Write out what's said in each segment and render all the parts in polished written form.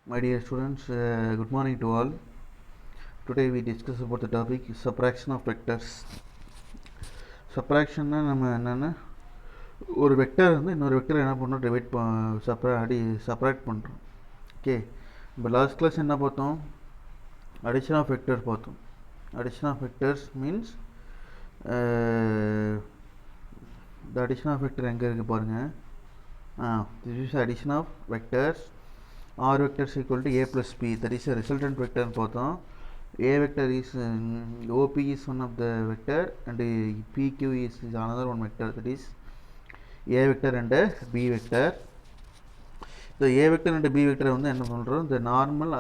My dear students, good morning to all. Today we discuss about the topic subtraction of vectors. Subtraction நம்ம என்னென்னா ஒரு vector வந்து இன்னொரு vector என்ன பண்ணுறோம் டிவைட் செப்பரேட் பண்ணுறோம். ஓகே, இப்போ லாஸ்ட் கிளாஸ் என்ன பார்த்தோம்? அடிஷன் ஆஃப் வெக்டர் பார்த்தோம். Addition of vectors means the addition of vector எங்கே இருக்குது பாருங்கள். This is addition of vectors. R vector is equal to a plus b, that is a resultant vector. A vector is OP is one of the vector and PQ is another one vector, that is A vector and B vector. The A vector and B vector வந்து என்ன பண்ணுறோம், the normal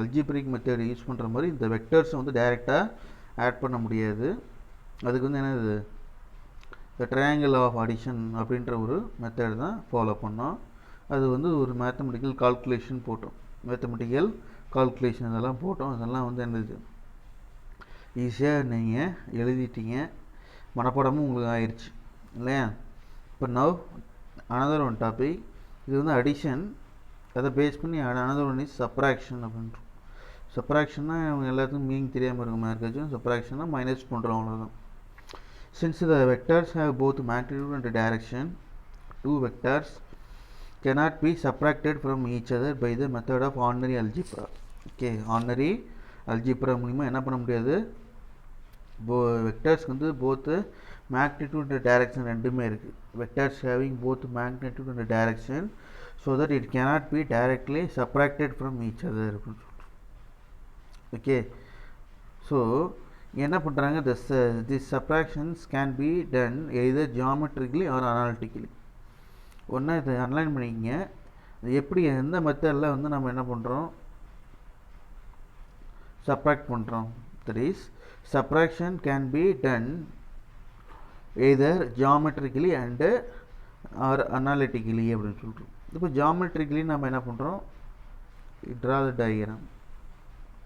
algebraic method use பண்ணுற மாதிரி இந்த வெக்டர்ஸை வந்து டைரெக்டாக add பண்ண முடியாது. அதுக்கு வந்து என்னது, the triangle of addition அப்படின்ற ஒரு மெத்தட் தான் ஃபாலோ பண்ணோம். அது வந்து ஒரு மேத்தமெட்டிக்கல் கால்குலேஷன் போட்டோம். மேத்தமெட்டிக்கல் கால்குலேஷன் இதெல்லாம் போட்டோம். இதெல்லாம் வந்து என்னது ஈஸியாக நீங்கள் எழுதிட்டீங்க, மனப்பாடமும் உங்களுக்கு ஆயிடுச்சு இல்லையா? இப்போ நவ் அனதர் ஒன் டாபிக், இது வந்து அடிஷன், அதை பேஸ் பண்ணி அனதர் ஒன் இஸ் சப்ராக்ஷன் அப்படின்றோம். சப்ராக்ஷன்னா அவங்க எல்லாத்துக்கும் மீனிங் தெரியாமல் இருக்குமா இருக்காச்சும். சப்ராக்ஷன்னா மைனஸ் பண்ணுறோம், அவ்வளோதான். Since the vectors have both magnitude and direction, two vectors cannot be subtracted from each other by the method of ordinary algebra. Okay, ordinary algebra மூலமா என்ன பண்ண முடியாது, வெக்டர்ஸ்க்கு வந்து both magnitude and direction ரெண்டுமே இருக்குது. Vectors having both magnitude and direction so that it cannot be directly subtracted from each other. Okay, so என்ன பண்ணுறாங்க, this subtractions can be done either geometrically or analytically. ஒன்றா இதை alanine பண்ணிக்கிங்க. எப்படி எந்த மெத்தடில் வந்து நம்ம என்ன பண்ணுறோம், சப்ராக்ட் பண்ணுறோம். that is subtraction can be done either geometrically and or analytically அப்படின்னு சொல்கிறோம். இப்போ geometrically நம்ம என்ன பண்ணுறோம், draw the diagram.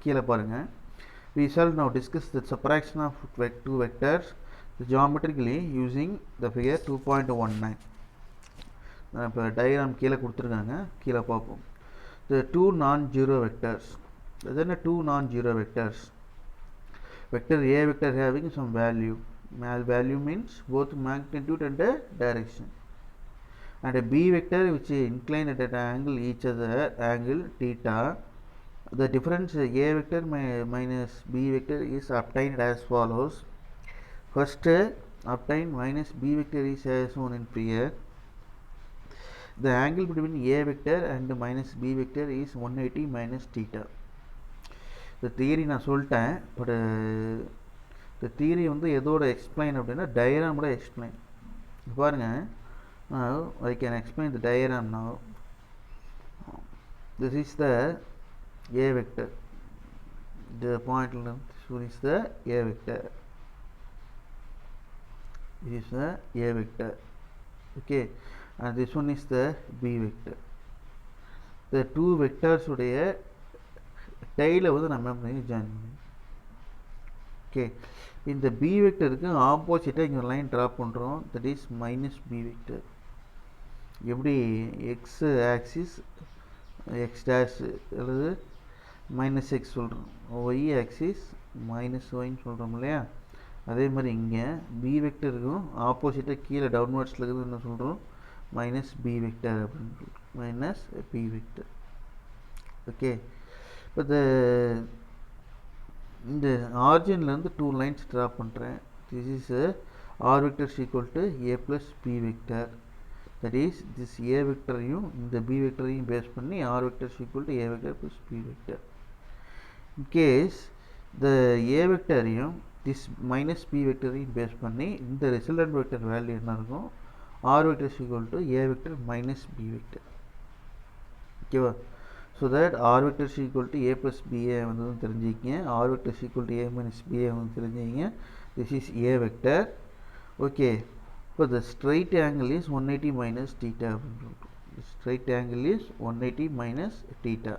கீழே பாருங்கள். We shall now discuss the subtraction of two vectors geometrically using the figure 2.19. இப்போ டயக்ராம் கீழே கொடுத்துருக்காங்க, கீழே பார்ப்போம். The two non-zero vectors. Then two non-zero vectors. Vector A vector having some value. Value means both magnitude and direction. And a B vector which is inclined at an angle each other angle theta. The difference A vector minus B vector is obtained as follows. First, obtain minus B vector is as shown in figure. The angle between A vector and minus B vector is 180 minus theta. The theory நான் சொல்லிட்டேன், but இந்த theory வந்து எதோட explain அப்படின்னா டயக்ராமோட explain. பாருங்கள், I can explain the diagram now. This is the A vector. The point is the A vector. This is the A vector. Okay, and this one is the B vector. The two vectors உடைய டைல வந்து நம்ம join பண்ணி. Okay, இந்த B வெக்டருக்கு ஆப்போசிட்டாக இங்கே ஒரு line draw பண்ணுறோம். That is minus B vector. எப்படி எக்ஸ் ஆக்சிஸ் எக்ஸ் டேஷ் அல்லது மைனஸ் எக்ஸ் சொல்கிறோம், ஒய் ஆக்சிஸ் மைனஸ் ஒய்ன்னு சொல்கிறோம் இல்லையா? அதே மாதிரி இங்கே பி வெக்டருக்கும் ஆப்போசிட்டாக கீழே டவுன்வர்ட்ஸில் இருக்குது என்ன சொல்கிறோம், மைனஸ் பி வெக்டர் அப்படின்னு சொல்கிறோம், மைனஸ் பி வெக்டர். ஓகே, இப்போ இந்த ஆரிஜின்லேருந்து டூ லைன்ஸ் ட்ரா பண்ணுறேன். This is R vector equal to A plus B vector. that is this A வெக்டரையும் இந்த B வெக்டரையும் பேஸ் பண்ணி R vector equal to A vector plus B vector. in case the A வெக்டரையும் this minus B வெக்டரையும் பேஸ் பண்ணி இந்த ரிசல்டன்ட் வெக்டர் வேல்யூ என்ன இருக்கும், R vector equal to A vector minus B vector. ஓகேவா? So that R vector equal to A plus B வந்து தெரிஞ்சுக்கிங்க, R vector equal to A minus B வந்து தெரிஞ்சுக்கிங்க. this is A vector. Okay, இப்போ the straight angle is 180 minus theta. The straight angle is 180 minus theta.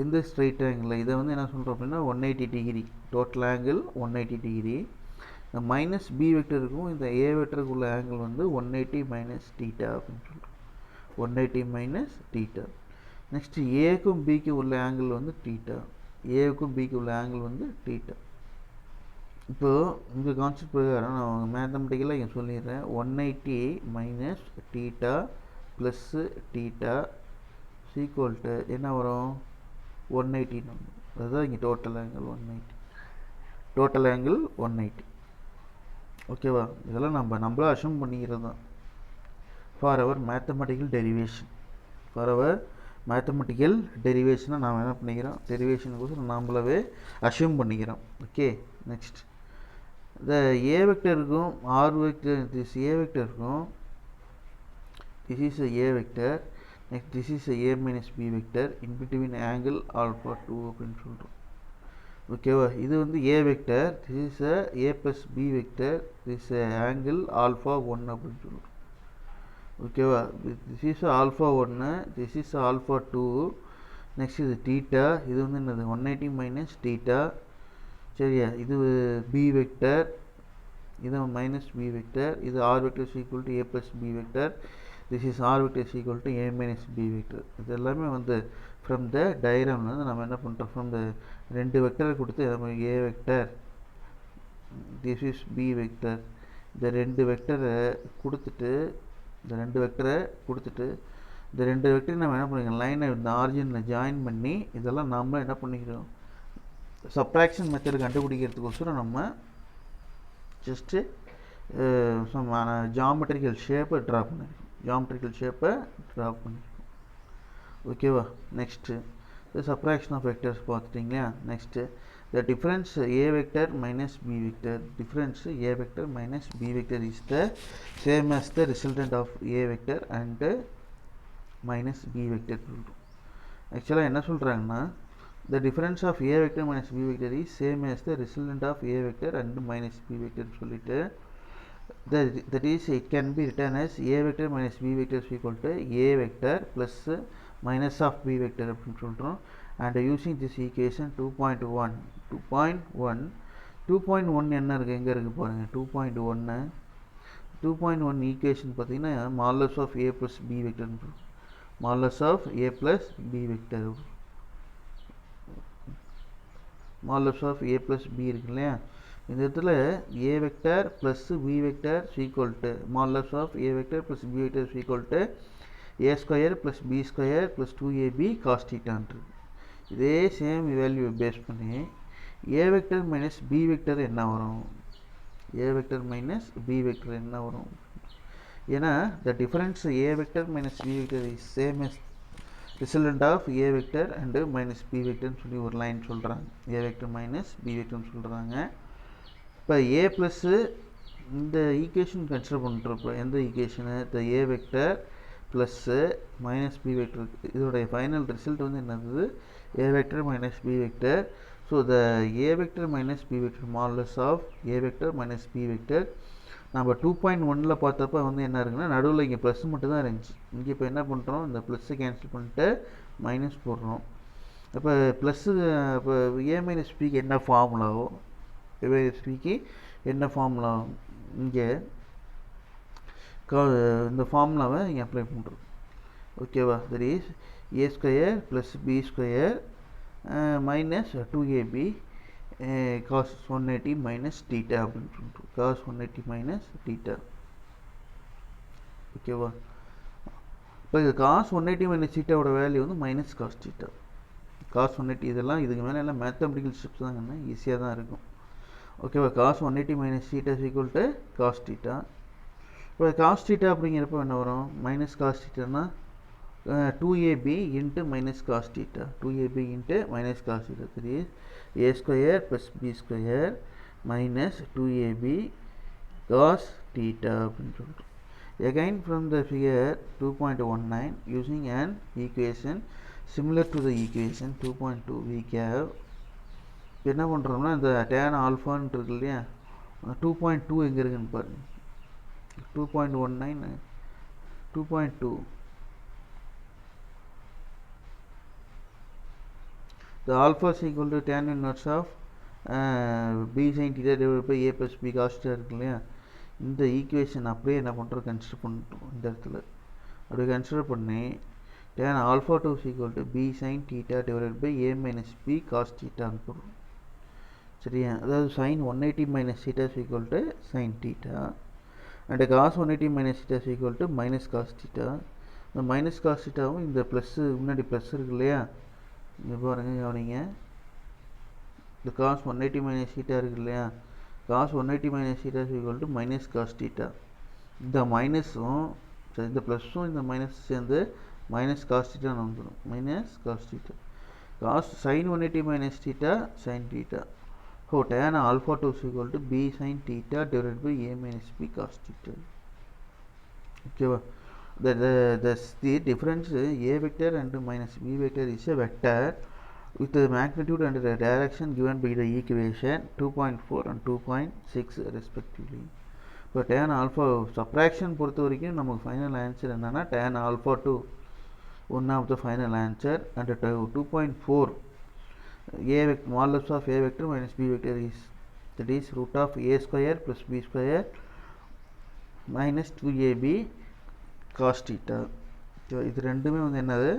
இந்த straight angle இதை வந்து என்ன சொல்கிறோம் அப்படின்னா 180 degree, total angle 180 degree. இந்த மைனஸ் பி வெக்டருக்கும் இந்த ஏ வெக்டருக்குள்ள ஆங்கிள் வந்து 180 மைனஸ் theta அப்படின்னு சொல்கிறோம். 180 மைனஸ் தீட்டா. நெக்ஸ்ட் ஏக்கும் பிக்கு உள்ள ஆங்கிள் வந்து தீட்டா. ஏக்கும் பிக்கு உள்ள ஆங்கிள் வந்து தீட்டா. இப்போது இந்த கான்செப்ட் பிரகாரம் நான் மேத்தமெட்டிக்கலாக இங்கே சொல்லிடுறேன். 180 minus theta plus theta equal to என்ன வரும் 180. அதுதான் இங்கே டோட்டல் ஆங்கிள் 180. Total angle 180. ஓகேவா? இதெல்லாம் நம்மளா அஷ்யூம் பண்ணிக்கிறது தான் for our mathematical derivation. For our mathematical டெரிவேஷனை நாம் என்ன பண்ணிக்கிறோம், டெரிவேஷனுக்கோசரம் நம்மளவே அஷ்யூம் பண்ணிக்கிறோம். ஓகே, நெக்ஸ்ட் இந்த ஏ வெக்டருக்கும் ஆர் வெக்டர், திஸ் ஏ வெக்டருக்கும் this is A vector, next this is A minus B vector, in between angle alpha 2 அப்படின்னு சொல்கிறோம். ஓகேவா? இது வந்து A vector, this is A plus B vector, this angle alpha 1 அப்படின்னு சொல்கிறோம். ஓகேவா? This is alpha 1, this is alpha 2, next இது theta, இது வந்து என்னது 180 மைனஸ் தீட்டா. சரியா? இது பி வெக்டர், இது மைனஸ் பி வெக்டர், இது R vector is equal to A plus B vector, this is R vector is equal to A minus B vector. இது எல்லாமே வந்து ஃப்ரம் த டயக்ராமில் வந்து நம்ம என்ன பண்ணுறோம், ஃப்ரம் த ரெண்டு வெக்டரை கொடுத்து நம்ம A vector, this is B vector, இந்த ரெண்டு வெக்டரை கொடுத்துட்டு இந்த ரெண்டு வெக்டரை நம்ம என்ன பண்ணிக்கிறோம், லைனை இந்த ஆரிஜினில் ஜாயின் பண்ணி இதெல்லாம் நாம் என்ன பண்ணிக்கிறோம், சப்ராக்ஷன் மெத்தட் கண்டுபிடிக்கிறதுக்கோசரம் நம்ம ஜஸ்ட்டு ஜாமெட்ரிக்கல் ஷேப்பை ட்ரா பண்ணியிருக்கோம். ஓகேவா? நெக்ஸ்ட்டு சப்ராக்ஷன் ஆஃப் வெக்டர்ஸ் பார்த்துட்டிங்களா? Next the difference A vector minus B vector, difference A vector minus B vector is the same as the resultant of a vector and minus b vector. ஆக்சுவலாக என்ன சொல்கிறாங்கன்னா, the difference of a vector minus b vector is same as the resultant of a vector and minus b vector சொல்லிட்டு, that is it can be written as a vector minus b vector is equal to a vector plus minus of b vector அப்படின்னு சொல்கிறோம். and using this equation 2.1 என்ன இருக்குது, எங்கே இருக்குது பாருங்கள், 2.1 equation பார்த்தீங்கன்னா modulus of A plus B vector, modulus of A plus B vector, modulus of A plus B இருக்கு இல்லையா, இந்த இடத்துல A vector plus B vector equal to modulus of A vector plus B vector equal to A square plus B square plus 2ab cos தீட்டான்றது. இதே same value பேஸ் பண்ணி A vector minus B vector என்ன வரும், A vector minus B vector என்ன வரும், ஏன்னா த difference A vector minus B vector is same as resultant of A vector and minus B வெக்டர்னு சொல்லி ஒரு லைன் சொல்கிறாங்க, ஏ வெக்டர் மைனஸ் பி வெக்டர்னு சொல்கிறாங்க. இப்போ ஏ ப்ளஸ்ஸு இந்த ஈக்குவேஷன் கன்சிடர் பண்ணுறப்போ எந்த equation, the A vector plus minus B vector, இதோடைய ஃபைனல் ரிசல்ட் வந்து என்னது, A vector minus B vector. So the A vector minus B vector modulus of A vector minus B vector. நம்ம 2.1 பார்த்தப்போ வந்து என்ன இருக்குன்னா, நடுவில் இங்கே ப்ளஸ் மட்டும் தான் இருந்துச்சு. இங்கே இப்போ என்ன பண்ணுறோம், இந்த ப்ளஸ்ஸை கேன்சல் பண்ணிட்டு மைனஸ் போடுறோம். இப்போ ப்ளஸ்ஸு இப்போ ஏ மைனஸ் பிக்கு என்ன ஃபார்முலாவோ, ஏ மைனஸ் பிக்கு என்ன ஃபார்முலா இங்கே இந்த ஃபார்முலாவை இங்கே அப்ளை பண்ணுறோம். ஓகேவா? That is A square plus B square minus 2ab cos 180 minus theta அப்படின்னு சொல்லிட்டு, cos 180 மைனஸ் தீட்டா. ஓகேவா? இப்போ இது cos 180 மைனஸ் தீட்டாவோட வேல்யூ வந்து மைனஸ் காஸ் தீட்டா. cos 180 இதெல்லாம் இதுக்கு மேலே எல்லாம் மேத்தமெட்டிக்கல் ஸ்டெப்ஸ் தாங்க, ஈஸியாக தான் இருக்கும். ஓகேவா? cos 180 minus theta is equal to cos theta. இப்போ காஸ் தீட்டா அப்படிங்கிறப்போ என்ன வரும், மைனஸ் காஸ் தீட்டானா 2ab into minus cos theta, 2ab into minus cos theta, that is a square plus b square minus 2ab cos theta. Again from the figure 2.19 using an equation similar to the equation 2.2 we have என்ன பண்ணுறோம்னா, இந்த tan ஆல்ஃபான்னு இருக்கு இல்லையா, 2.2 எங்கே இருக்குன்னு பாருங்க, 2.19 2.2 the alpha is equal to tan inverse of b sin theta divided by a plus b cos theta இருக்கு இல்லையா, இந்த ஈக்குவேஷன் அப்படியே என்ன பண்ணுறோம், கன்சிடர் பண்ணுறோம் இந்த இடத்துல. அப்படி கன்சிடர் பண்ணி tan alpha 2 is equal to b sin theta divided by a minus b cos theta போடுறோம். சரியா, அதாவது sin 180 minus theta is equal to sin theta and cos 180 minus theta is equal to minus cos theta. இந்த minus cos தீட்டாவும் இந்த plus முன்னாடி plus இருக்கு இல்லையா, இங்கே பாருங்க கவனிங்க, இந்த காஸ் 180 மைனஸ் தீட்டா இருக்கு இல்லையா, cos 180 minus theta is equal to minus cos theta. இந்த மைனஸும் இந்த ப்ளஸ்ஸும் இந்த மைனஸ் சேர்ந்து மைனஸ் காஸ் தீட்டான்னு வந்துடும். Minus cos theta cos sine 180 minus theta sine theta. So tan alpha 2 is equal to b sin theta divided by a minus b cos theta. ஓகேவா, the difference a vector and minus b vector is a vector with the magnitude and the direction given by the equation 2.4 and 2.6 respectively. இப்போ tan alpha subtraction பொறுத்த வரைக்கும் நமக்கு final answer என்னன்னா tan alpha 2 one of the final answer and 2.4 a vector modulus of a vector minus b vector is that is root of a square plus b square minus 2ab cos theta. இது ரெண்டுமே வந்து என்னது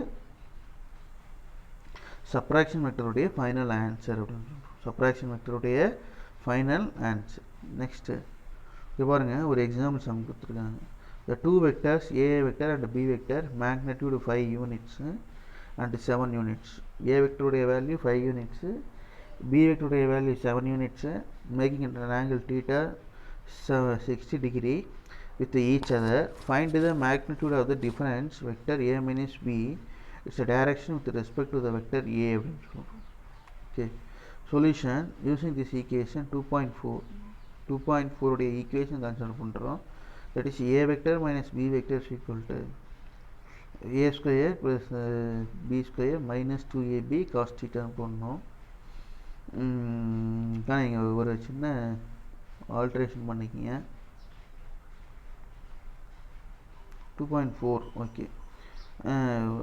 subtraction வெக்டருடைய final answer அப்படின்னு சொல்கிறோம். Subtraction வெக்டருடைய final answer. Next இது பாருங்கள், ஒரு எக்ஸாம்பிள் சம் கொடுத்துருக்காங்க. The two vectors a vector and b vector magnitude 5 units and 7 units. a vector உடைய value 5 units, b vector உடைய value 7 units, making an angle theta 60 degree with each other. Find the magnitude of the difference vector a minus b. It's a direction with respect to the vector a. Okay. Solution using this equation 2.4. 2.4 உடைய equation consider பண்ணுறோம். That is a vector minus b vector is equal to a square plus b square minus 2ab cos theta போடணும். நீங்கள் ஒரு சின்ன alteration பண்ணிக்கிங்க. 2.4 okay,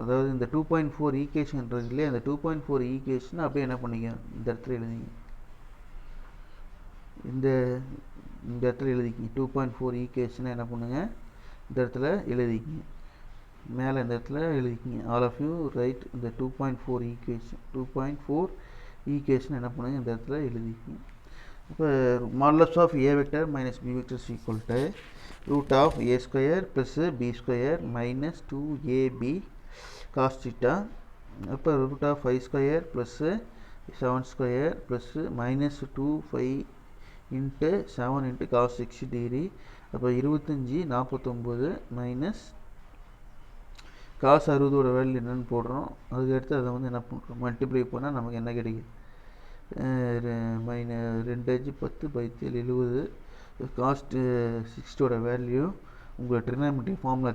அதாவது இந்த 2.4 equation இருக்கு இல்லையா, அந்த 2.4 ஈக்குவேஷன் அப்படியே என்ன பண்ணிக்க இந்த இடத்துல எழுதிங்க, இந்த இடத்துல எழுதிக்கிங்க. 2.4 ஈக்குவேஷனை என்ன பண்ணுங்க இந்த இடத்துல எழுதிக்கிங்க, மேலே இந்த இடத்துல எழுதிக்கிங்க. ஆல் ஆஃப் யூ ரைட் இந்த 2.4 ஈக்குவேஷன். 2.4 ஈக்குவேஷன் என்ன பண்ணுங்க இந்த இடத்துல எழுதிக்கிங்க. இப்போ modulus of A vector minus B vector is equal to root of A square plus B square minus 2ab cos theta. இப்போ root of 5 square plus 7 square plus minus 2 into 7 into cos 60 degree. அப்போ 25 49 minus cos 60ஓட value என்னென்னு போடுறோம். அதுக்கடுத்து அதை வந்து என்ன பண்ணுறோம், multiply பண்ணால் நமக்கு என்ன கிடைக்குது, 2 10 70 காஸ்ட் 60ஓட வேல்யூ உங்கள் ட்ரினாமெட்ரி ஃபார்முலா